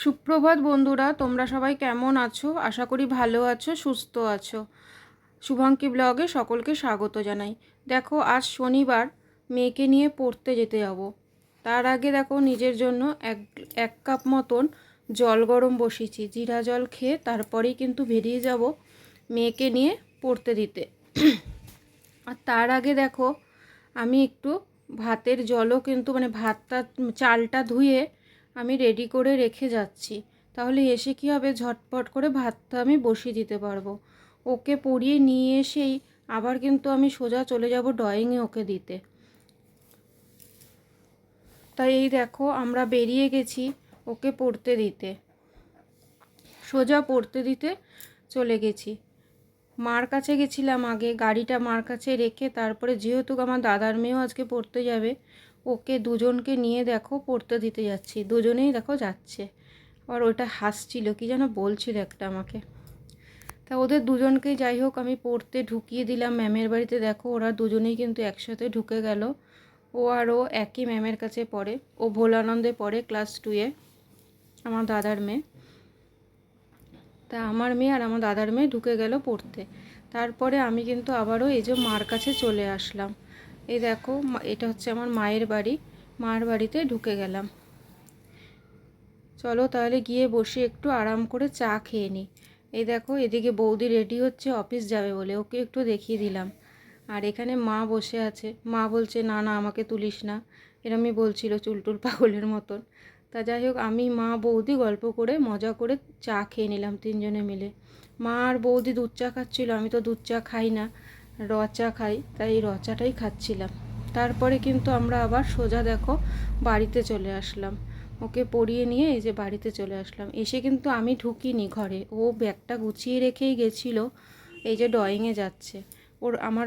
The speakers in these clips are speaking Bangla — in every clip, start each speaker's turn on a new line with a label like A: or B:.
A: সুপ্রভাত বন্ধুরা, তোমরা সবাই কেমন আছো? আশা করি ভালো আছো, সুস্থ আছো। শুভাঙ্কি ব্লগে সকলকে স্বাগত জানাই। দেখো, আজ শনিবার, মেয়েকে নিয়ে পড়তে যেতে যাব। তার আগে দেখো, নিজের জন্য এক কাপ মতন জল গরম বসিয়েছি। জিরা জল খেয়ে তারপরেই কিন্তু বেরিয়ে যাব মেয়েকে নিয়ে পড়তে দিতে। আর তার আগে দেখো, আমি একটু ভাতের জলও কিন্তু ভাতটা চালটা ধুয়ে আমি রেডি করে রেখে যাচ্ছি। তাহলে এসে কী হবে, ঝটপট করে ভাতটা আমি বসিয়ে দিতে পারবো। ওকে পড়িয়ে নিয়ে এসেই আবার কিন্তু আমি সোজা চলে যাব ড্রয়িংয়ে ওকে দিতে। তাই এই দেখো, আমরা বেরিয়ে গেছি ওকে পড়তে দিতে, সোজা পড়তে দিতে চলে গেছি। মার কাছে গেছিলাম আগে, গাড়িটা মার কাছে রেখে তারপরে, যেহেতু আমার দাদার মেয়েও আজকে পড়তে যাবে, ওকে দুজনকে নিয়ে দেখো পড়তে দিতে যাচ্ছি। দুজনেই দেখো যাচ্ছে। আর ওইটা হাসছিল, কি যেন বলছিল একটা আমাকে। তা ওদের দুজনকেই যাই হোক আমি পড়তে ঢুকিয়ে দিলাম ম্যামের বাড়িতে। দেখো, ওরা দুজনেই কিন্তু একসাথে ঢুকে গেল। ও আর ও একই ম্যামের কাছে পড়ে। ও ভোলানন্দে পড়ে, ক্লাস 2-এ, আমার দাদার মেয়ে। তা আমার মেয়ে আর আমার দাদার মেয়ে ঢুকে গেল পড়তে। তারপরে আমি কিন্তু আবারও এই যে মার কাছে চলে আসলাম। এই দেখো, এটা হচ্ছে আমার মায়ের বাড়ি। মার বাড়িতে ঢুকে গেলাম। চলো তাহলে গিয়ে বসে একটু আরাম করে চা খেয়ে নিই। এই দেখো, এদিকে বৌদি রেডি হচ্ছে অফিস যাবে বলে, ওকে একটু দেখিয়ে দিলাম। আর এখানে মা বসে আছে। মা বলছে, না না আমাকে তুলিস না, এরমই বলছিল চুলটুল পাগলের মতন। তা যাই হোক, আমি মা বৌদি গল্প করে মজা করে চা খেয়ে নিলাম তিনজনে মিলে। মা আর বৌদি দুধ চা খাচ্ছিল, আমি তো দুধ চা খাই না, র চা খাই, তাই এই র চাটাই খাচ্ছিলাম। তারপরে কিন্তু আমরা আবার সোজা দেখো বাড়িতে চলে আসলাম। ওকে পড়িয়ে নিয়ে এই যে বাড়িতে চলে আসলাম। এসে কিন্তু আমি ঢুকিনি ঘরে, ও ব্যাগটা গুছিয়ে রেখেই গেছিলো। এই যে ড্রয়িংয়ে যাচ্ছে। ওর আমার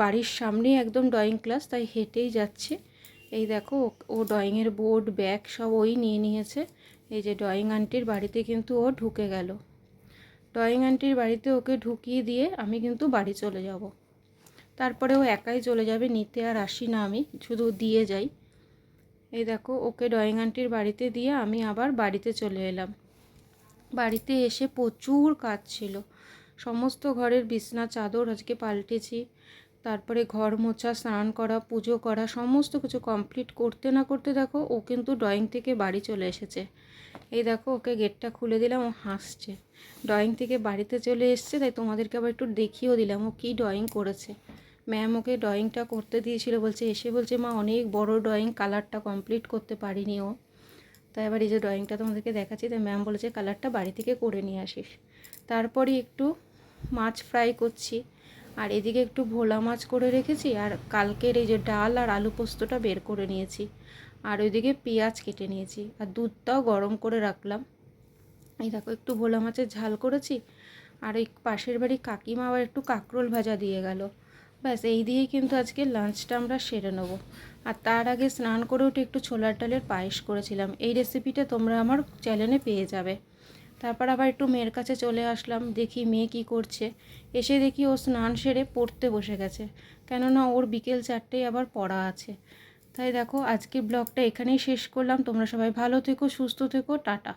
A: বাড়ির সামনেই একদম ড্রয়িং ক্লাস, তাই হেঁটেই যাচ্ছে। এই দেখো, ও ড্রয়িংয়ের বোর্ড ব্যাগ সব ওই নিয়ে নিয়েছে। এই যে ড্রয়িং আন্টির বাড়িতে কিন্তু ও ঢুকে গেল। ড্রয়িং আন্টির বাড়িতে ওকে ঢুকিয়ে দিয়ে আমি কিন্তু বাড়ি চলে যাব। তারপরে ও একাই চলে যাবে, নিতে আর আসি না, আমি শুধু দিয়ে যাই। এই দেখো, ওকে ড্রয়িং আন্টির বাড়িতে দিয়ে আমি আবার বাড়িতে চলে এলাম। বাড়িতে এসে প্রচুর কাজ ছিল। সমস্ত ঘরের বিছনা চাদর আজকে পাল্টেছি। তারপরে ঘর মোছা, স্নান করা, পুজো করা, সমস্ত কিছু কমপ্লিট করতে না করতে দেখো ও কিন্তু ড্রয়িং থেকে বাড়ি চলে এসেছে। এই দেখো, ওকে গেটটা খুলে দিলাম, ও হাসছে। ড্রয়িং থেকে বাড়িতে চলে এসছে, তাই তোমাদেরকে আবার একটু দেখিয়েও দিলাম ও কী ড্রয়িং করেছে। ম্যাম ওকে ড্রয়িংটা করতে দিয়েছিল, বলছে মা অনেক বড় ড্রয়িং, কালারটা কমপ্লিট করতে পারিনি ও। তাই এবার এই যে ড্রয়িংটা তোমাদেরকে দেখাচ্ছি। তাই ম্যাম বলেছে কালারটা বাড়ি থেকে করে নিয়ে আসিস। তারপরে একটু মাছ ফ্রাই করছি। আর এদিকে একটু ভোলা মাছ করে রেখেছি, আর কালকের এই যে ডাল আর আলু পোস্তটা বের করে নিয়েছি। আর ওইদিকে পেঁয়াজ কেটে নিয়েছি, আর দুধটাও গরম করে রাখলাম। এই দেখো, একটু ভোলা মাছের ঝাল করেছি। আর এই পাশের বাড়ি কাকিমা আবার একটু কাঁকরোল ভাজা দিয়ে গেল। ব্যাস, এই দিয়েই কিন্তু আজকে লাঞ্চটা আমরা সেরে নেবো। আর তার আগে স্নান করে উঠে একটু ছোলার ডালের পায়েস করেছিলাম। এই রেসিপিটা তোমরা আমার চ্যানেলে পেয়ে যাবে। তারপর আবার একটু মেয়ের কাছে চলে আসলাম, দেখি মেয়ে কি করছে। এসে দেখি ও স্নান সেরে পড়তে বসে গেছে, কেননা ওর বিকেল 4টেয় আবার পড়া আছে। তাই দেখো, আজকের ব্লগটা এখানেই শেষ করলাম। তোমরা সবাই ভালো থেকো, সুস্থ থেকো, টাটা।